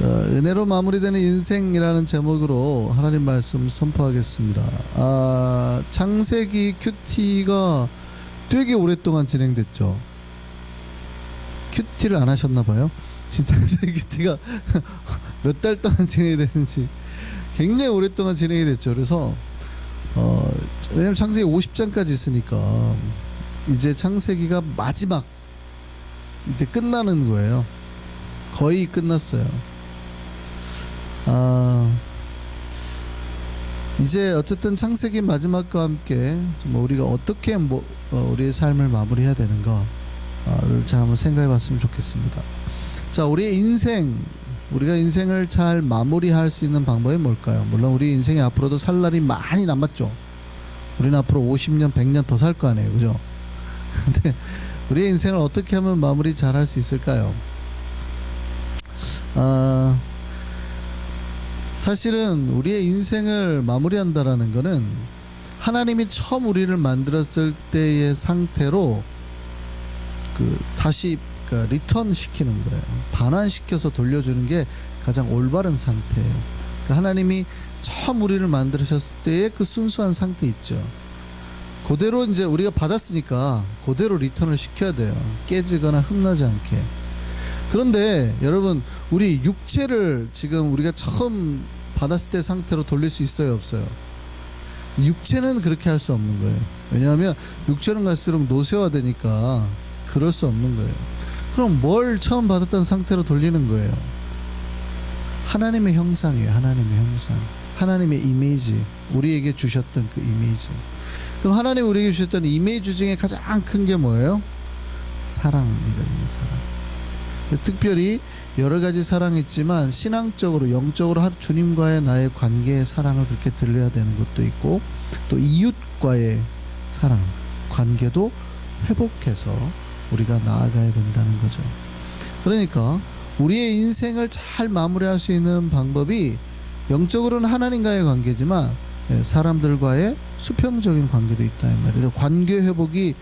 은혜로 마무리되는 인생이라는 제목으로 하나님 말씀 선포하겠습니다. 창세기 큐티가 되게 오랫동안 진행됐죠. 큐티를 안 하셨나봐요. 지금 창세기 큐티가 몇 달 동안 진행이 되는지 굉장히 오랫동안 진행이 됐죠. 그래서 왜냐면 창세기 50장까지 있으니까 이제 창세기가 마지막 이제 끝나는 거예요. 거의 끝났어요. 이제 어쨌든 창세기 마지막과 함께 우리가 어떻게 우리의 삶을 마무리해야 되는가를 잘 한번 생각해 봤으면 좋겠습니다. 자, 우리의 인생, 우리가 인생을 잘 마무리할 수 있는 방법이 뭘까요? 물론 우리 인생에 앞으로도 살 날이 많이 남았죠. 우리는 앞으로 50년, 100년 더 살 거 아니에요, 그죠? 근데 우리의 인생을 어떻게 하면 마무리 잘 할 수 있을까요? 사실은 우리의 인생을 마무리한다라는 것은 하나님이 처음 우리를 만들었을 때의 상태로 다시 리턴 시키는 거예요. 반환시켜서 돌려주는 게 가장 올바른 상태예요. 하나님이 처음 우리를 만드셨을 때의 그 순수한 상태 있죠. 그대로 이제 우리가 받았으니까 그대로 리턴을 시켜야 돼요. 깨지거나 흠나지 않게. 그런데 여러분, 우리 육체를 지금 우리가 처음 받았을 때 상태로 돌릴 수 있어요, 없어요? 육체는 그렇게 할 수 없는 거예요. 왜냐하면 육체는 갈수록 노쇠화되니까 그럴 수 없는 거예요. 그럼 뭘 처음 받았던 상태로 돌리는 거예요? 하나님의 형상이에요. 하나님의 형상, 하나님의 이미지, 우리에게 주셨던 그 이미지. 그럼 하나님 우리에게 주셨던 이미지 중에 가장 큰 게 뭐예요? 사랑이거든요. 사랑. 특별히 여러 가지 사랑이 있지만 신앙적으로, 영적으로 주님과의 나의 관계의 사랑을 그렇게 들려야 되는 것도 있고, 또 이웃과의 사랑, 관계도 회복해서 우리가 나아가야 된다는 거죠. 그러니까 우리의 인생을 잘 마무리할 수 있는 방법이 영적으로는 하나님과의 관계지만 사람들과의 수평적인 관계도 있다 이 말이죠. 관계 회복이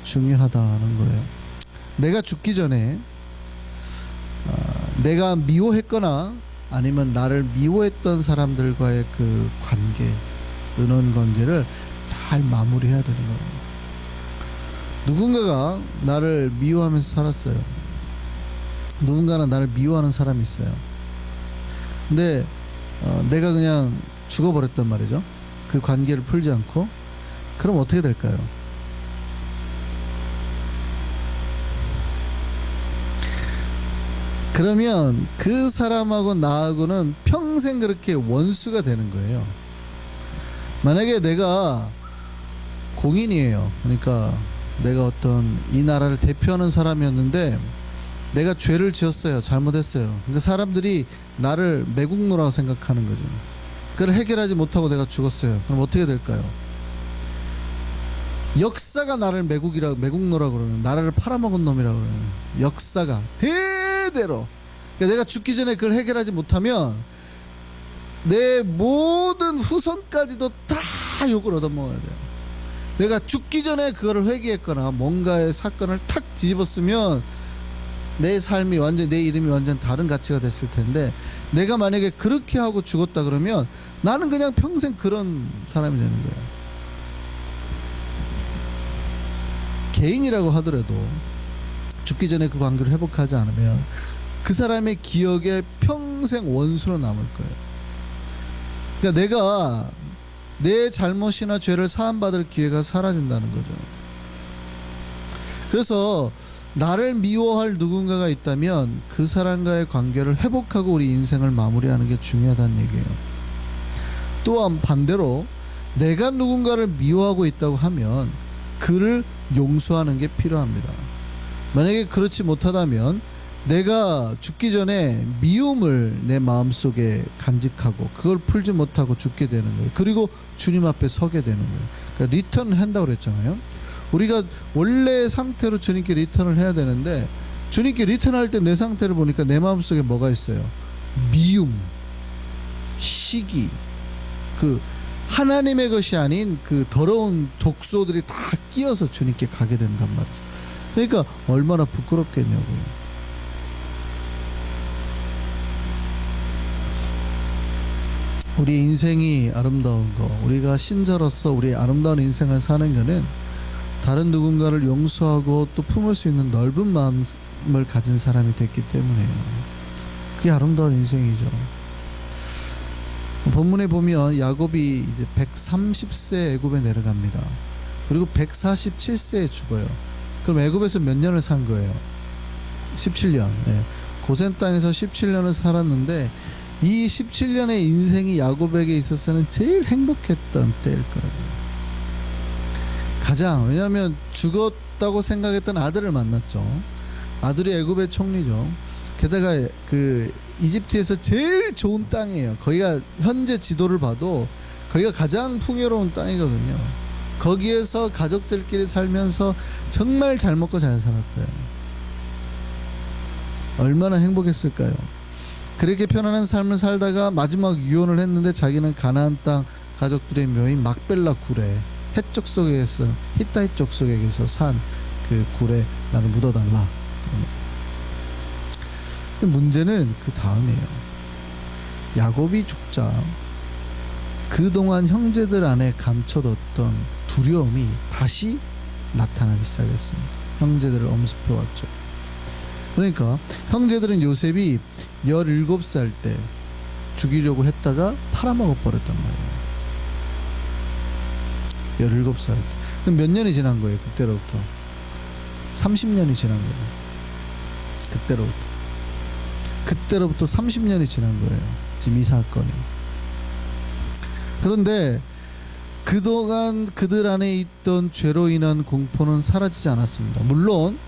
중요하다는 거예요. 내가 죽기 전에 내가 미워했거나 아니면 나를 미워했던 사람들과의 그 관계, 은원 관계를 잘 마무리해야 되는 거예요. 누군가가 나를 미워하면서 살았어요. 누군가는 나를 미워하는 사람이 있어요. 근데 내가 그냥 죽어버렸단 말이죠. 그 관계를 풀지 않고. 그럼 어떻게 될까요? 그러면 그 사람하고 나하고는 평생 그렇게 원수가 되는 거예요. 만약에 내가 공인이에요. 그러니까 내가 어떤 이 나라를 대표하는 사람이었는데 내가 죄를 지었어요. 잘못했어요. 그러니까 사람들이 나를 매국노라고 생각하는 거죠. 그걸 해결하지 못하고 내가 죽었어요. 그럼 어떻게 될까요? 역사가 나를 매국노라고 그러는, 나라를 팔아먹은 놈이라고 그러는, 역사가 대대로. 그러니까 내가 죽기 전에 그걸 해결하지 못하면 내 모든 후손까지도 다 욕을 얻어먹어야 돼요. 내가 죽기 전에 그거를 회개했거나 뭔가의 사건을 탁 뒤집었으면 내 삶이 완전, 내 이름이 완전 다른 가치가 됐을 텐데, 내가 만약에 그렇게 하고 죽었다 그러면 나는 그냥 평생 그런 사람이 되는 거예요. 개인이라고 하더라도 죽기 전에 그 관계를 회복하지 않으면 그 사람의 기억에 평생 원수로 남을 거예요. 그러니까 내가 내 잘못이나 죄를 사함받을 기회가 사라진다는 거죠. 그래서 나를 미워할 누군가가 있다면 그 사람과의 관계를 회복하고 우리 인생을 마무리하는 게 중요하다는 얘기예요. 또한 반대로 내가 누군가를 미워하고 있다고 하면 그를 용서하는 게 필요합니다. 만약에 그렇지 못하다면 내가 죽기 전에 미움을 내 마음속에 간직하고 그걸 풀지 못하고 죽게 되는 거예요. 그리고 주님 앞에 서게 되는 거예요. 그러니까 리턴을 한다고 그랬잖아요. 우리가 원래의 상태로 주님께 리턴을 해야 되는데, 주님께 리턴할 때 내 상태를 보니까 내 마음속에 뭐가 있어요? 미움, 시기, 그 하나님의 것이 아닌 그 더러운 독소들이 다 끼어서 주님께 가게 된단 말이죠. 그러니까 얼마나 부끄럽겠냐고요. 우리 인생이 아름다운 거, 우리가 신자로서 우리 아름다운 인생을 사는 것은 다른 누군가를 용서하고 또 품을 수 있는 넓은 마음을 가진 사람이 됐기 때문에요. 그게 아름다운 인생이죠. 본문에 보면 야곱이 이제 130세 애굽에 내려갑니다. 그리고 147세에 죽어요. 그럼 애굽에서 몇 년을 산 거예요? 17년. 네. 고센 땅에서 17년을 살았는데 이 17년의 인생이 야곱에게 있어서는 제일 행복했던 때일 거라고요. 가장, 왜냐하면 죽었다고 생각했던 아들을 만났죠. 아들이 애굽의 총리죠. 게다가 그 이집트에서 제일 좋은 땅이에요. 거기가 현재 지도를 봐도 거기가 가장 풍요로운 땅이거든요. 거기에서 가족들끼리 살면서 정말 잘 먹고 잘 살았어요. 얼마나 행복했을까요? 그렇게 편안한 삶을 살다가 마지막 유언을 했는데 자기는 가나안 땅 가족들의 묘인 막벨라 굴에 해쪽 속에서 히타이 쪽 속에서 산 그 굴에 나를 묻어달라. 문제는 그 다음이에요. 야곱이 죽자 그동안 형제들 안에 감춰뒀던 두려움이 다시 나타나기 시작했습니다. 형제들을 엄습해왔죠. 그러니까 형제들은 요셉이 17살 때 죽이려고 했다가 팔아먹어 버렸단 말이에요. 17살 때. 그럼 몇 년이 지난 거예요? 그때로부터 30년이 지난 거예요. 그때로부터 30년이 지난 거예요. 지금 이 사건이. 그런데 그동안 그들 안에 있던 죄로 인한 공포는 사라지지 않았습니다. 물론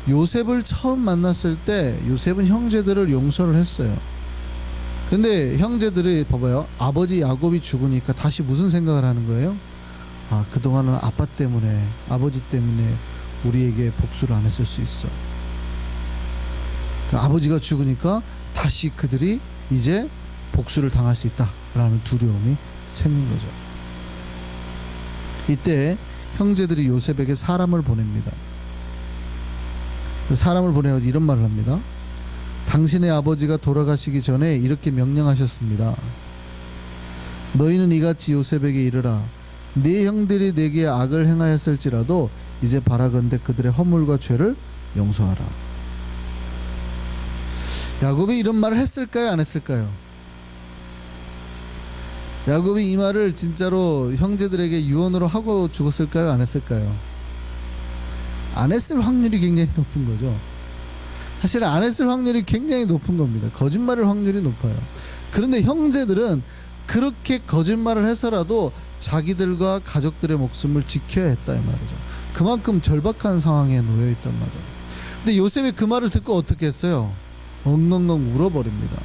요셉을 처음 만났을 때 요셉은 형제들을 용서를 했어요. 근데 형제들이 봐봐요. 아버지 야곱이 죽으니까 다시 무슨 생각을 하는 거예요? 아, 그동안은 아빠 때문에, 아버지 때문에 우리에게 복수를 안 했을 수 있어. 그러니까 아버지가 죽으니까 다시 그들이 이제 복수를 당할 수 있다라는 두려움이 생긴 거죠. 이때 형제들이 요셉에게 사람을 보냅니다. 사람을 보내어 이런 말을 합니다. 당신의 아버지가 돌아가시기 전에 이렇게 명령하셨습니다. 너희는 이같이 요셉에게 이르라. 네 형들이 내게 악을 행하였을지라도 이제 바라건대 그들의 허물과 죄를 용서하라. 야곱이 이런 말을 했을까요? 안 했을까요? 야곱이 이 말을 진짜로 형제들에게 유언으로 하고 죽었을까요? 안 했을까요? 안 했을 확률이 굉장히 높은 거죠. 사실 안 했을 확률이 굉장히 높은 겁니다. 거짓말할 확률이 높아요. 그런데 형제들은 그렇게 거짓말을 해서라도 자기들과 가족들의 목숨을 지켜야 했다 이 말이죠. 그만큼 절박한 상황에 놓여 있단 말이에요. 근데 요셉이 그 말을 듣고 어떻게 했어요? 엉엉엉 울어버립니다.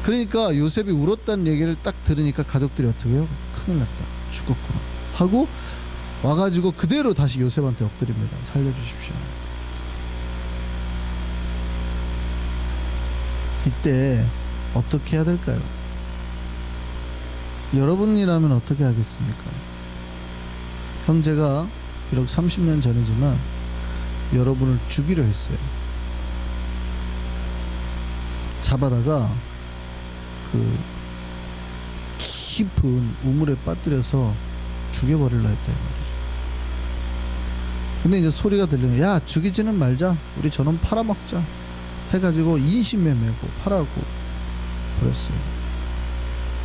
그러니까 요셉이 울었다는 얘기를 딱 들으니까 가족들이 어떻게 해요? 큰일 났다, 죽었구나 하고 와가지고 그대로 다시 요셉한테 엎드립니다. 살려주십시오. 이때 어떻게 해야 될까요? 여러분이라면 어떻게 하겠습니까? 형제가 비록 30년 전이지만 여러분을 죽이려 했어요. 잡아다가 그 깊은 우물에 빠뜨려서 죽여버리려 했다 이 말이죠. 근데 이제 소리가 들리는 거야. 야, 죽이지는 말자. 우리 저놈 팔아먹자 해가지고 인신매매고 팔아고 그랬어요.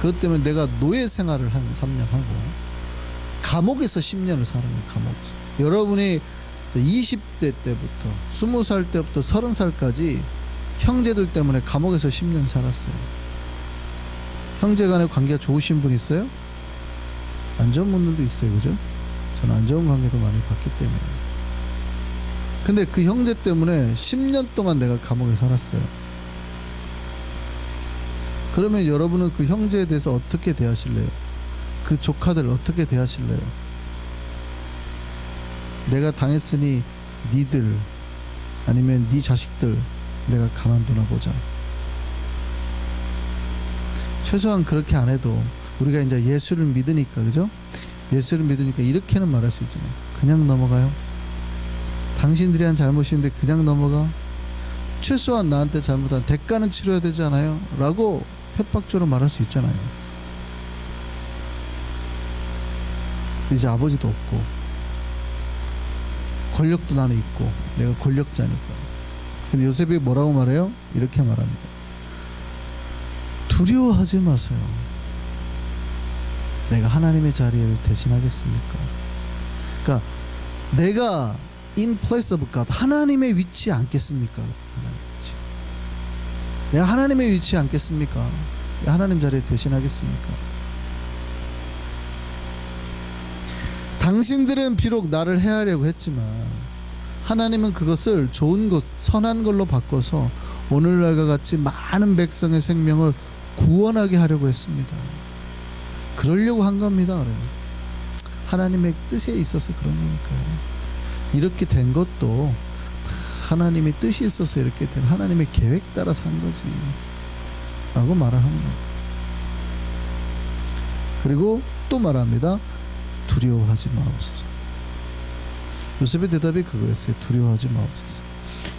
그것 때문에 내가 노예 생활을 한 3년 하고 감옥에서 10년을 살아요. 감옥에서. 여러분이 20대 때부터 20살 때부터 30살까지 형제들 때문에 감옥에서 10년 살았어요. 형제간의 관계가 좋으신 분 있어요? 안 좋은 분들도 있어요. 그죠? 저는 안 좋은 관계도 많이 봤기 때문에. 근데 그 형제 때문에 10년 동안 내가 감옥에 살았어요. 그러면 여러분은 그 형제에 대해서 어떻게 대하실래요? 그 조카들 어떻게 대하실래요? 내가 당했으니 니들 아니면 니 자식들 내가 가만두나 보자. 최소한 그렇게 안 해도 우리가 이제 예수를 믿으니까, 그죠? 예수를 믿으니까 이렇게는 말할 수 있잖아요. 그냥 넘어가요. 당신들이 한 잘못인데 그냥 넘어가. 최소한 나한테 잘못한 대가는 치러야 되지 않아요? 라고 협박조로 말할 수 있잖아요. 이제 아버지도 없고 권력도 나는 있고 내가 권력자니까. 근데 요셉이 뭐라고 말해요? 이렇게 말합니다. 두려워하지 마세요. 내가 하나님의 자리를 대신하겠습니까? 그러니까 내가 in place of God, 하나님의 위치에 앉겠습니까? 내가 하나님의 위치에 앉겠습니까? 하나님 자리에 대신하겠습니까? 당신들은 비록 나를 해하려고 했지만 하나님은 그것을 좋은 것, 선한 걸로 바꿔서 오늘날과 같이 많은 백성의 생명을 구원하게 하려고 했습니다. 그러려고 한 겁니다. 여러분. 하나님의 뜻에 있어서 그런 거니까요. 이렇게 된 것도 하나님의 뜻이 있어서 이렇게 된, 하나님의 계획 따라서 한 거지 라고 말을 합니다. 그리고 또 말합니다. 두려워하지 마옵소서. 요셉의 대답이 그거였어요. 두려워하지 마옵소서.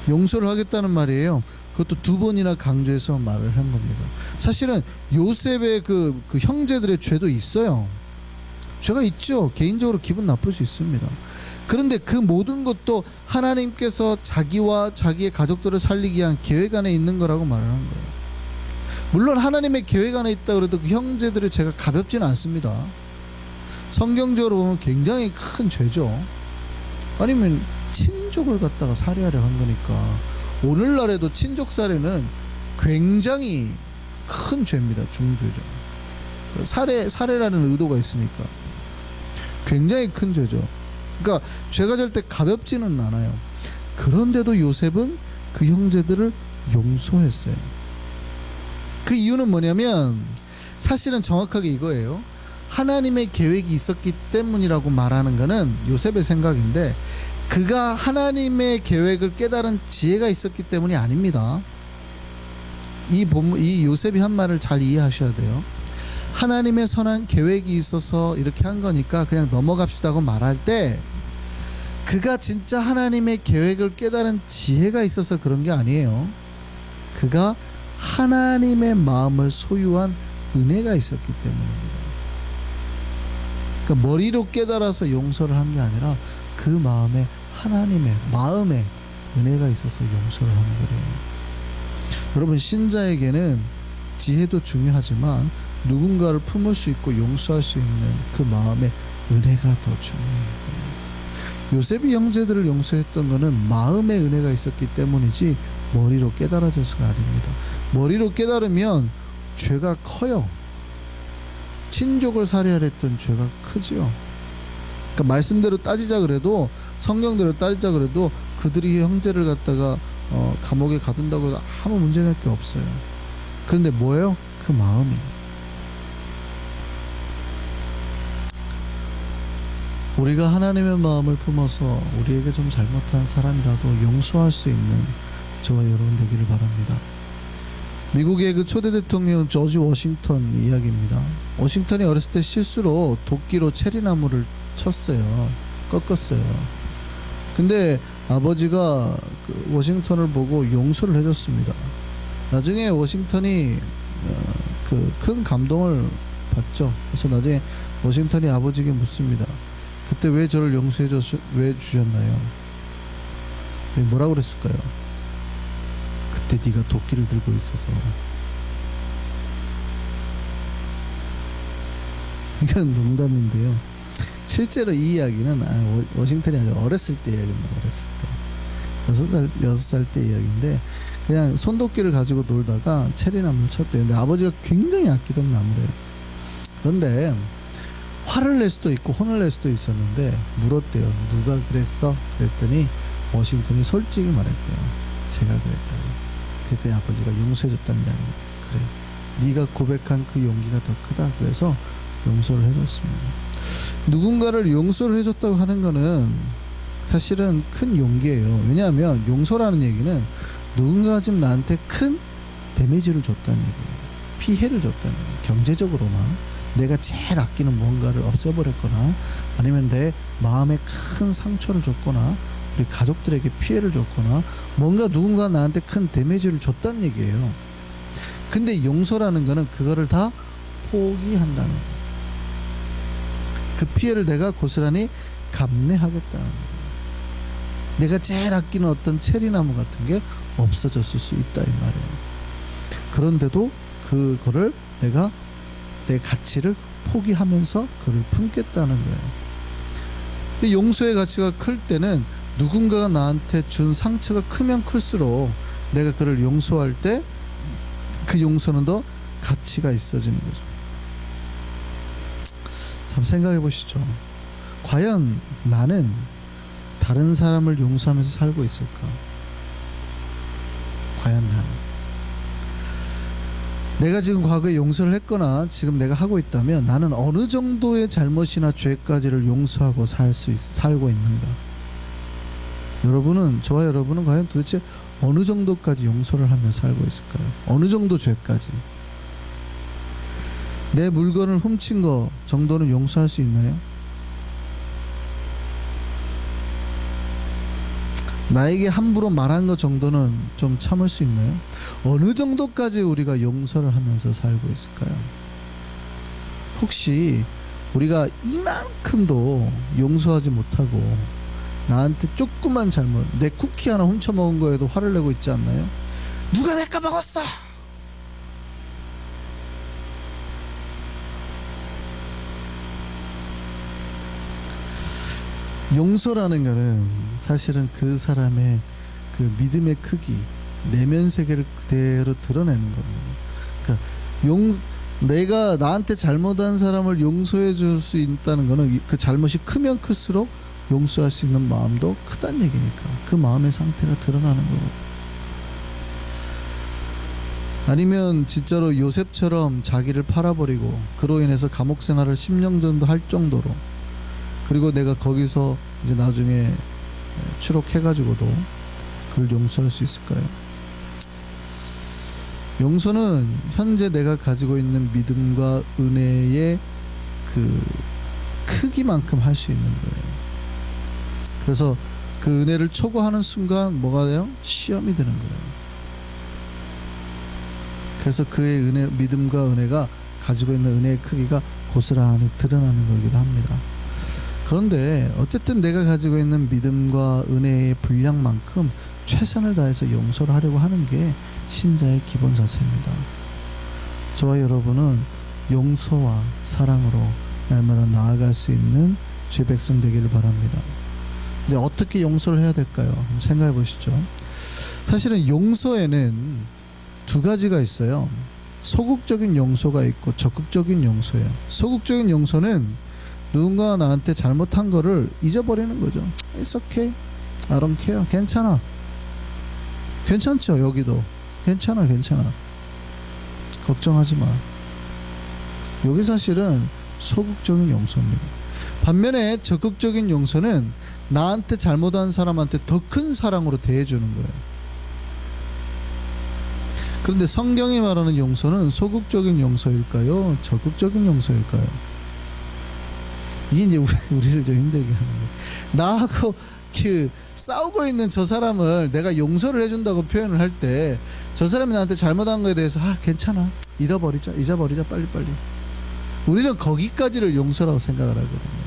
용서를 하겠다는 말이에요. 그것도 두 번이나 강조해서 말을 한 겁니다. 사실은 요셉의 그 형제들의 죄도 있어요. 죄가 있죠. 개인적으로 기분 나쁠 수 있습니다. 그런데 그 모든 것도 하나님께서 자기와 자기의 가족들을 살리기 위한 계획 안에 있는 거라고 말을 한 거예요. 물론 하나님의 계획 안에 있다 그래도 그 형제들의 죄가 가볍지는 않습니다. 성경적으로 보면 굉장히 큰 죄죠. 아니면 친족을 갖다가 살해하려 한 거니까. 오늘날에도 친족 살해는 굉장히 큰 죄입니다. 중죄죠. 살해라는 의도가 있으니까 굉장히 큰 죄죠. 그러니까 죄가 절대 가볍지는 않아요. 그런데도 요셉은 그 형제들을 용서했어요. 그 이유는 뭐냐면 사실은 정확하게 이거예요. 하나님의 계획이 있었기 때문이라고 말하는 것은 요셉의 생각인데, 그가 하나님의 계획을 깨달은 지혜가 있었기 때문이 아닙니다. 이 요셉이 한 말을 잘 이해하셔야 돼요. 하나님의 선한 계획이 있어서 이렇게 한 거니까 그냥 넘어갑시다고 말할 때, 그가 진짜 하나님의 계획을 깨달은 지혜가 있어서 그런 게 아니에요. 그가 하나님의 마음을 소유한 은혜가 있었기 때문입니다. 그러니까 머리로 깨달아서 용서를 한 게 아니라 그 마음에 하나님의 마음에 은혜가 있어서 용서를 한 거예요. 여러분, 신자에게는 지혜도 중요하지만 누군가를 품을 수 있고 용서할 수 있는 그 마음의 은혜가 더 중요해요. 요셉이 형제들을 용서했던 것은 마음의 은혜가 있었기 때문이지 머리로 깨달아져서가 아닙니다. 머리로 깨달으면 죄가 커요. 친족을 살해하려 했던 죄가 크지요. 그러니까 말씀대로 따지자 그래도, 성경대로 따지자 그래도 그들이 형제를 갖다가 감옥에 가둔다고 해서 아무 문제될 게 없어요. 그런데 뭐예요? 그 마음이. 우리가 하나님의 마음을 품어서 우리에게 좀 잘못한 사람이라도 용서할 수 있는 저와 여러분 되기를 바랍니다. 미국의 그 초대 대통령 조지 워싱턴 이야기입니다. 워싱턴이 어렸을 때 실수로 도끼로 체리나무를 쳤어요. 꺾었어요. 근데 아버지가 그 워싱턴을 보고 용서를 해줬습니다. 나중에 워싱턴이 그 큰 감동을 받죠. 그래서 나중에 워싱턴이 아버지에게 묻습니다. 그때 왜 저를 왜 주셨나요? 뭐라고 그랬을까요? 그때 네가 도끼를 들고 있어서. 이건 농담인데요. 실제로 이 이야기는 워싱턴이 아주 어렸을 때 이야기입니다. 어렸을 때 6살 때 이야기인데, 그냥 손도끼를 가지고 놀다가 체리나무를 쳤대요. 근데 아버지가 굉장히 아끼던 나무래요. 그런데 화를 낼 수도 있고 혼을 낼 수도 있었는데 물었대요. 누가 그랬어? 그랬더니 워싱턴이 솔직히 말했대요. 제가 그랬다고. 그랬더니 아버지가 용서해줬다는 이야기입니다. 그래, 네가 고백한 그 용기가 더 크다. 그래서 용서를 해줬습니다. 누군가를 용서를 해줬다고 하는 거는 사실은 큰 용기예요. 왜냐하면 용서라는 얘기는 누군가가 지금 나한테 큰 데미지를 줬다는 얘기예요. 피해를 줬다는 얘기예요. 경제적으로나 내가 제일 아끼는 뭔가를 없애버렸거나, 아니면 내 마음에 큰 상처를 줬거나, 우리 가족들에게 피해를 줬거나, 뭔가 누군가 나한테 큰 데미지를 줬다는 얘기예요. 근데 용서라는 거는 그거를 다 포기한다는 거예요. 그 피해를 내가 고스란히 감내하겠다는 거예요. 내가 제일 아끼는 어떤 체리나무 같은 게 없어졌을 수 있다 이 말이에요. 그런데도 그거를 내가 내 가치를 포기하면서 그를 품겠다는 거예요. 근데 용서의 가치가 클 때는 누군가가 나한테 준 상처가 크면 클수록 내가 그를 용서할 때 그 용서는 더 가치가 있어지는 거죠. 참 생각해 보시죠. 과연 나는 다른 사람을 용서하면서 살고 있을까? 과연 나는 내가 지금 과거에 용서를 했거나 지금 내가 하고 있다면 나는 어느 정도의 잘못이나 죄까지를 용서하고 살고 있는가? 저와 여러분은 과연 도대체 어느 정도까지 용서를 하며 살고 있을까요? 어느 정도 죄까지? 내 물건을 훔친 거 정도는 용서할 수 있나요? 나에게 함부로 말한 것 정도는 좀 참을 수 있나요? 어느 정도까지 우리가 용서를 하면서 살고 있을까요? 혹시 우리가 이만큼도 용서하지 못하고 나한테 조그만 잘못, 내 쿠키 하나 훔쳐먹은 거에도 화를 내고 있지 않나요? 누가 내 거 먹었어! 용서라는 거는 사실은 그 사람의 그 믿음의 크기, 내면 세계를 그대로 드러내는 겁니다. 그러니까 내가 나한테 잘못한 사람을 용서해 줄 수 있다는 거는 그 잘못이 크면 클수록 용서할 수 있는 마음도 크다는 얘기니까 그 마음의 상태가 드러나는 거고. 아니면 진짜로 요셉처럼 자기를 팔아버리고 그로 인해서 감옥 생활을 10년 정도 할 정도로, 그리고 내가 거기서 이제 나중에 추록해가지고도 그를 용서할 수 있을까요? 용서는 현재 내가 가지고 있는 믿음과 은혜의 그 크기만큼 할 수 있는 거예요. 그래서 그 은혜를 초과하는 순간 뭐가 돼요? 시험이 되는 거예요. 그래서 그의 은혜, 믿음과 은혜가 가지고 있는 은혜의 크기가 고스란히 드러나는 거기도 합니다. 그런데 어쨌든 내가 가지고 있는 믿음과 은혜의 분량만큼 최선을 다해서 용서를 하려고 하는 게 신자의 기본 자세입니다. 저와 여러분은 용서와 사랑으로 날마다 나아갈 수 있는 주의 백성 되기를 바랍니다. 근데 어떻게 용서를 해야 될까요? 한번 생각해 보시죠. 사실은 용서에는 두 가지가 있어요. 소극적인 용서가 있고 적극적인 용서예요. 소극적인 용서는 누군가 나한테 잘못한 거를 잊어버리는 거죠. It's okay. I don't care. 괜찮아. 괜찮죠. 여기도 괜찮아. 걱정하지 마. 여기 사실은 소극적인 용서입니다. 반면에 적극적인 용서는 나한테 잘못한 사람한테 더 큰 사랑으로 대해주는 거예요. 그런데 성경이 말하는 용서는 소극적인 용서일까요? 적극적인 용서일까요? 이게 이제 우리를 좀 힘들게 하는 거예요. 나하고 싸우고 있는 저 사람을 내가 용서를 해준다고 표현을 할 때 저 사람이 나한테 잘못한 거에 대해서 괜찮아, 잊어버리자 빨리빨리. 우리는 거기까지를 용서라고 생각을 하거든요.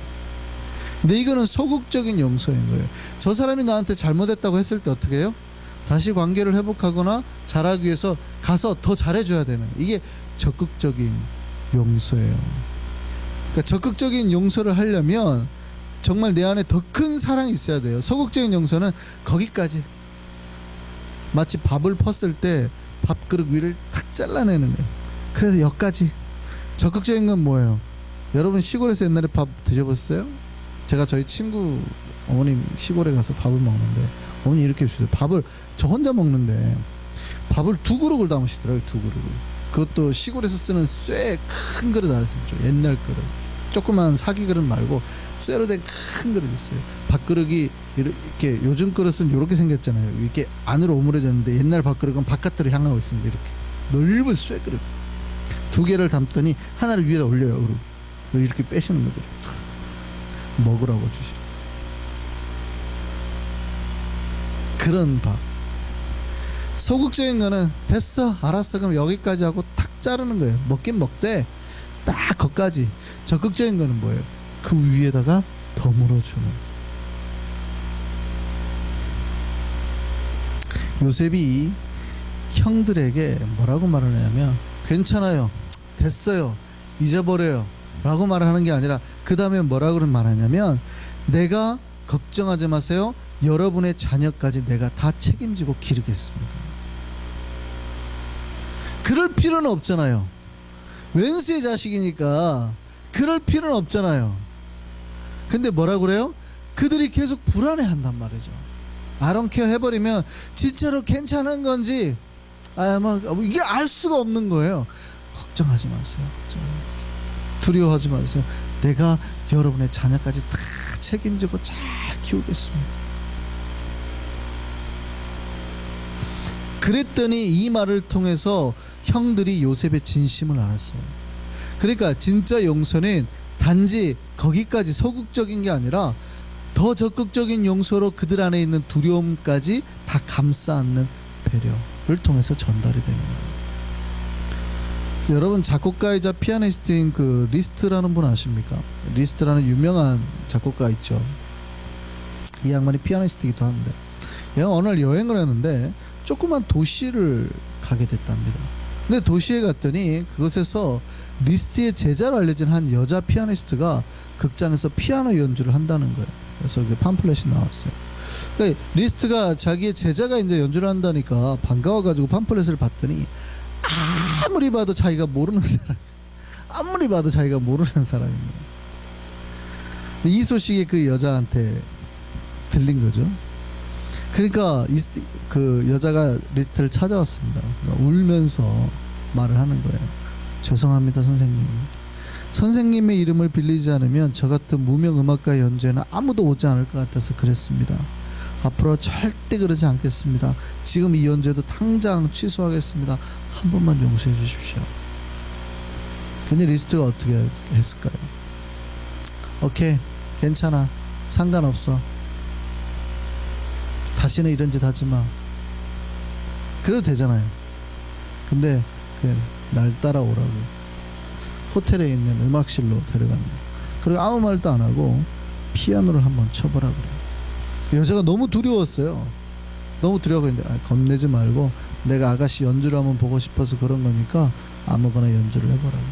근데 이거는 소극적인 용서인 거예요. 저 사람이 나한테 잘못했다고 했을 때 어떻게 해요? 다시 관계를 회복하거나 잘하기 위해서 가서 더 잘해줘야 되는, 이게 적극적인 용서예요. 그러니까 적극적인 용서를 하려면 정말 내 안에 더 큰 사랑이 있어야 돼요. 소극적인 용서는 거기까지, 마치 밥을 펐을 때 밥그릇 위를 탁 잘라내는 거예요. 그래서 여기까지. 적극적인 건 뭐예요? 여러분 시골에서 옛날에 밥 드셔보셨어요? 제가 저희 친구 어머님 시골에 가서 밥을 먹는데 어머니 이렇게 주세요. 밥을 저 혼자 먹는데 밥을 2그릇을 담으시더라고요. 2그릇을. 그것도 시골에서 쓰는 쇠 큰 그릇 아시죠? 옛날 그릇. 조그만 사기 그릇 말고 쇠로 된 큰 그릇 있어요. 밥그릇이 이렇게, 요즘 그릇은 이렇게 생겼잖아요. 이렇게 안으로 오므려졌는데 옛날 밥그릇은 바깥으로 향하고 있습니다. 이렇게 넓은 쇠 그릇 2개를 담더니 하나를 위에다 올려요. 그리고 이렇게 빼시는 거죠. 먹으라고 주시. 그런 밥. 소극적인 거는 됐어, 알았어, 그럼 여기까지 하고 탁 자르는 거예요. 먹긴 먹되 딱 거기까지. 적극적인 거는 뭐예요? 그 위에다가 덤으로 주는. 요셉이 형들에게 뭐라고 말을 하냐면 괜찮아요, 됐어요, 잊어버려요 라고 말을 하는 게 아니라 그 다음에 뭐라고 말하냐면 내가 걱정하지 마세요, 여러분의 자녀까지 내가 다 책임지고 기르겠습니다. 그럴 필요는 없잖아요. 왼수의 자식이니까 그럴 필요는 없잖아요. 근데 뭐라 그래요? 그들이 계속 불안해한단 말이죠. 아론케어 해버리면 진짜로 괜찮은 건지 이게 알 수가 없는 거예요. 걱정하지 마세요. 두려워하지 마세요. 내가 여러분의 자녀까지 다 책임지고 잘 키우겠습니다. 그랬더니 이 말을 통해서 형들이 요셉의 진심을 알았어요. 그러니까 진짜 용서는 단지 거기까지 소극적인 게 아니라 더 적극적인 용서로 그들 안에 있는 두려움까지 다 감싸 안는 배려를 통해서 전달이 됩니다. 여러분, 작곡가이자 피아니스트인 그 리스트라는 분 아십니까? 리스트라는 유명한 작곡가 있죠. 이 양반이 피아니스트이기도 한데 얘가 어느 날 여행을 했는데 조그만 도시를 가게 됐답니다. 근데 도시에 갔더니 그곳에서 리스트의 제자로 알려진 한 여자 피아니스트가 극장에서 피아노 연주를 한다는 거예요. 그래서 그 팜플렛이 나왔어요. 그러니까 리스트가 자기의 제자가 이제 연주를 한다니까 반가워가지고 팜플렛을 봤더니 아무리 봐도 자기가 모르는 사람, 아무리 봐도 자기가 모르는 사람입니다. 이 소식이 그 여자한테 들린 거죠. 그러니까 그 여자가 리스트를 찾아왔습니다. 울면서 말을 하는 거예요. 죄송합니다, 선생님. 선생님의 이름을 빌리지 않으면 저 같은 무명 음악가 연주에는 아무도 오지 않을 것 같아서 그랬습니다. 앞으로 절대 그러지 않겠습니다. 지금 이 연주도 당장 취소하겠습니다. 한 번만 용서해 주십시오. 근데 리스트가 어떻게 했을까요? 오케이, 괜찮아, 상관없어, 다시는 이런 짓 하지 마. 그래도 되잖아요. 근데 날 따라오라고 호텔에 있는 음악실로 데려갑니다. 그리고 아무 말도 안 하고 피아노를 한번 쳐보라 그래요. 여자가 너무 두려웠어요. 너무 두려워했는데 겁내지 말고 내가 아가씨 연주를 한번 보고 싶어서 그런 거니까 아무거나 연주를 해보라고.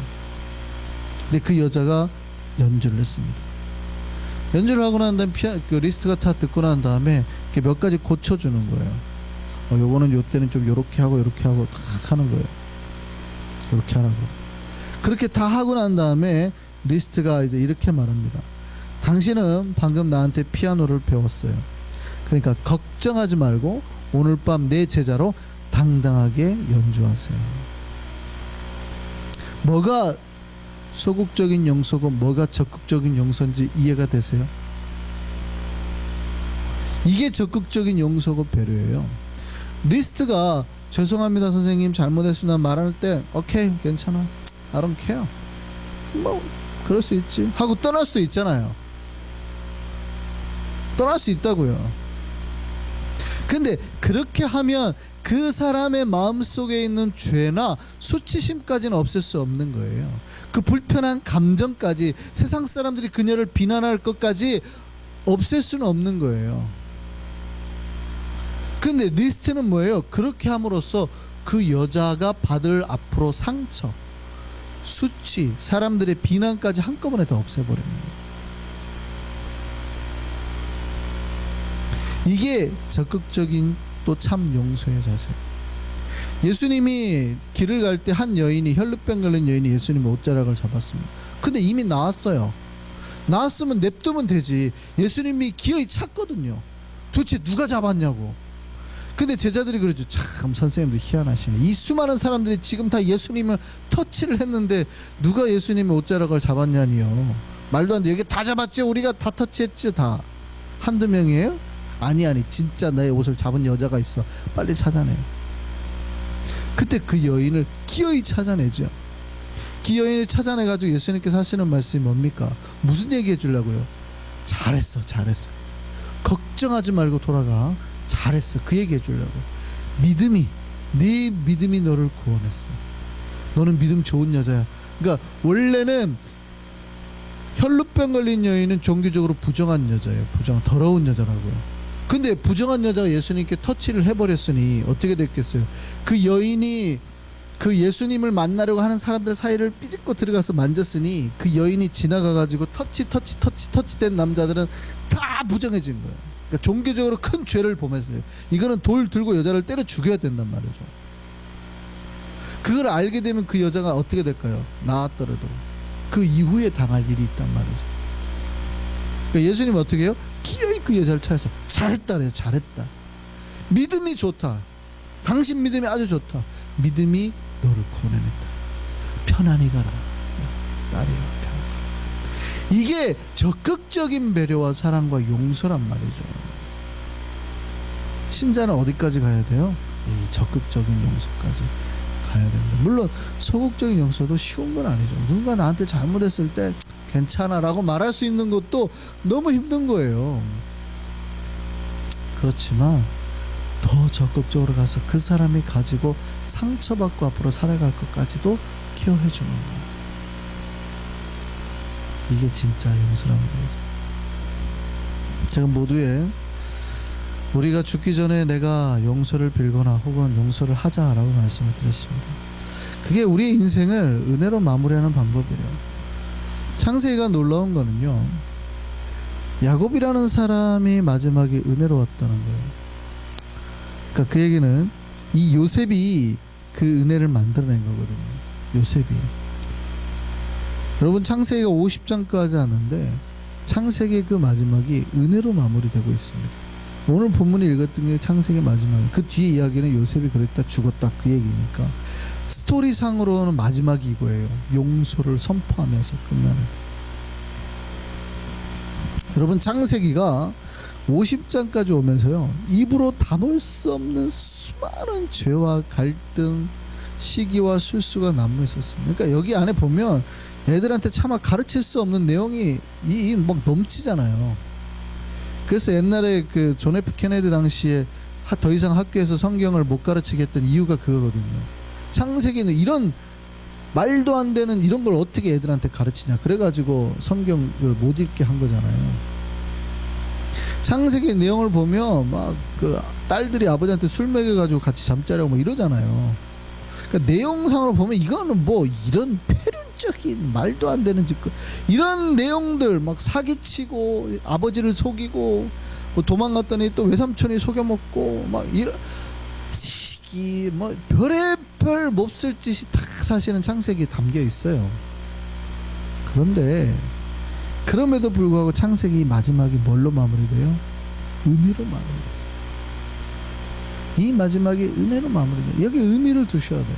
근데 그 여자가 연주를 했습니다. 연주를 하고 난 다음에 그 리스트가 다 듣고 난 다음에 몇 가지 고쳐주는 거예요. 요거는 요 때는 좀 요렇게 하고 요렇게 하고 딱 하는 거예요. 요렇게 하라고. 그렇게 다 하고 난 다음에 리스트가 이제 이렇게 말합니다. 당신은 방금 나한테 피아노를 배웠어요. 그러니까 걱정하지 말고 오늘 밤 내 제자로 당당하게 연주하세요. 뭐가 소극적인 용서고 뭐가 적극적인 용서인지 이해가 되세요? 이게 적극적인 용서고 배려예요. 리스트가 죄송합니다 선생님 잘못했습니다 말할 때 오케이 괜찮아 I don't care 뭐 그럴 수 있지 하고 떠날 수도 있잖아요. 떠날 수 있다고요. 근데 그렇게 하면 그 사람의 마음속에 있는 죄나 수치심까지는 없앨 수 없는 거예요. 그 불편한 감정까지 세상 사람들이 그녀를 비난할 것까지 없앨 수는 없는 거예요. 근데 리스트는 뭐예요? 그렇게 함으로써 그 여자가 받을 앞으로 상처, 수치, 사람들의 비난까지 한꺼번에 다 없애버립니다. 이게 적극적인 또 참 용서의 자세. 예수님이 길을 갈 때 한 여인이 혈루병 걸린 여인이 예수님의 옷자락을 잡았습니다. 근데 이미 나왔어요. 나왔으면 냅두면 되지. 예수님이 기어이 찼거든요. 도대체 누가 잡았냐고. 근데 제자들이 그러죠. 참 선생님도 희한하시네. 이 수많은 사람들이 지금 다 예수님을 터치를 했는데 누가 예수님의 옷자락을 잡았냐니요. 말도 안 돼. 여기 다 잡았지. 우리가 다 터치했지. 다. 한두 명이에요? 아니 진짜 나의 옷을 잡은 여자가 있어. 빨리 찾아내요. 그때 그 여인을 기어이 찾아내죠. 그 여인을 찾아내가지고 예수님께서 하시는 말씀이 뭡니까? 무슨 얘기 해주려고요? 잘했어 잘했어 걱정하지 말고 돌아가 잘했어 그 얘기 해주려고. 믿음이 네 믿음이 너를 구원했어. 너는 믿음 좋은 여자야. 그러니까 원래는 혈루병 걸린 여인은 종교적으로 부정한 여자예요. 더러운 여자라고요. 근데 부정한 여자가 예수님께 터치를 해버렸으니 어떻게 됐겠어요? 그 여인이 그 예수님을 만나려고 하는 사람들 사이를 삐집고 들어가서 만졌으니 그 여인이 지나가가지고 터치된 남자들은 다 부정해진 거예요. 그러니까 종교적으로 큰 죄를 범했어요. 이거는 돌 들고 여자를 때려 죽여야 된단 말이죠. 그걸 알게 되면 그 여자가 어떻게 될까요? 나았더라도 그 이후에 당할 일이 있단 말이죠. 그러니까 예수님은 어떻게 해요? 기어이 그 여자를 찾아서 잘했다래요. 잘했다. 믿음이 좋다. 당신 믿음이 아주 좋다. 믿음이 너를 구원해냈다. 편안히 가라. 딸이여 편안히. 이게 적극적인 배려와 사랑과 용서란 말이죠. 신자는 어디까지 가야 돼요? 이 적극적인 용서까지 가야 됩니다. 물론 소극적인 용서도 쉬운 건 아니죠. 누군가 나한테 잘못했을 때 괜찮아 라고 말할 수 있는 것도 너무 힘든 거예요. 그렇지만 더 적극적으로 가서 그 사람이 가지고 상처받고 앞으로 살아갈 것까지도 케어해 주는 거예요. 이게 진짜 용서라는 거죠. 제가 모두에 우리가 죽기 전에 내가 용서를 빌거나 혹은 용서를 하자라고 말씀을 드렸습니다. 그게 우리의 인생을 은혜로 마무리하는 방법이에요. 창세기가 놀라운 거는요, 야곱이라는 사람이 마지막에 은혜로웠다는 거예요. 그러니까 그 얘기는 이 요셉이 그 은혜를 만들어낸 거거든요. 요셉이. 여러분, 창세기가 50장까지 하는데 창세기 그 마지막이 은혜로 마무리되고 있습니다. 오늘 본문을 읽었던 게 창세기 마지막이에요. 그 뒤에 이야기는 요셉이 그랬다 죽었다 그 얘기니까 스토리상으로는 마지막이 이거예요. 용서를 선포하면서 끝나는. 여러분, 창세기가 50장까지 오면서요, 입으로 담을 수 없는 수많은 죄와 갈등, 시기와 술수가 남아 있었습니다. 그러니까 여기 안에 보면 애들한테 차마 가르칠 수 없는 내용이 막 넘치잖아요. 그래서 옛날에 그 존 F 케네디 당시에 더 이상 학교에서 성경을 못 가르치게 했던 이유가 그거거든요. 창세기는 이런 말도 안 되는 이런 걸 어떻게 애들한테 가르치냐. 그래가지고 성경을 못 읽게 한 거잖아요. 창세기 내용을 보면 막 그 딸들이 아버지한테 술 먹여가지고 같이 잠자려고 뭐 이러잖아요. 그러니까 내용상으로 보면 이거는 뭐 이런 폐륜적인 말도 안 되는 짓 이런 내용들 막 사기치고 아버지를 속이고 뭐 도망갔더니 또 외삼촌이 속여먹고 막 이런 시기 뭐 별의별 몹쓸 짓이 다 사실은 창세기에 담겨 있어요. 그런데 그럼에도 불구하고 창세기 마지막이 뭘로 마무리돼요? 은혜로 마무리돼요. 이 마지막이 은혜로 마무리돼요. 여기 의미를 두셔야 돼요.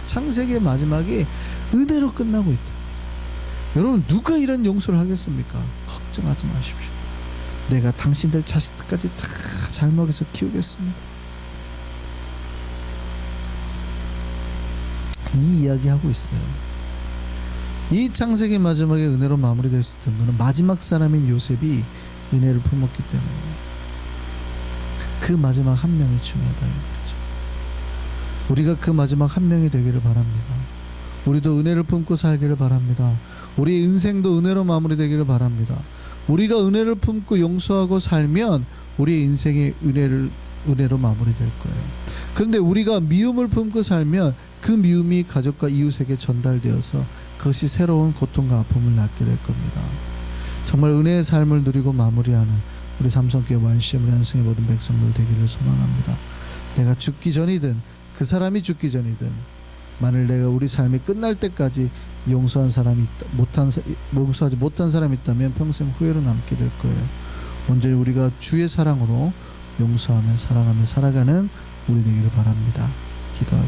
창세기의 마지막이 은혜로 끝나고 있다. 여러분, 누가 이런 용서를 하겠습니까? 걱정하지 마십시오. 내가 당신들 자식들까지 다 잘 먹여서 키우겠습니다. 이 이야기 하고 있어요. 이 창세기 마지막에 은혜로 마무리될 수 있던 것은 마지막 사람인 요셉이 은혜를 품었기 때문에 그 마지막 한 명이 중요하다. 우리가 그 마지막 한 명이 되기를 바랍니다. 우리도 은혜를 품고 살기를 바랍니다. 우리의 인생도 은혜로 마무리되기를 바랍니다. 우리가 은혜를 품고 용서하고 살면 우리의 인생이 은혜로 마무리될 거예요. 그런데 우리가 미움을 품고 살면 그 미움이 가족과 이웃에게 전달되어서 그것이 새로운 고통과 아픔을 낳게 될 겁니다. 정말 은혜의 삶을 누리고 마무리하는 우리 삼성교회 완시엠 한승의 모든 백성들 되기를 소망합니다. 내가 죽기 전이든 그 사람이 죽기 전이든 만일 내가 우리 삶이 끝날 때까지 용서하지 못한 사람이 있다면 평생 후회로 남게 될 거예요. 온전히 우리가 주의 사랑으로 용서하며 사랑하며 살아가는 우리 되기를 바랍니다. 기도하겠습니다.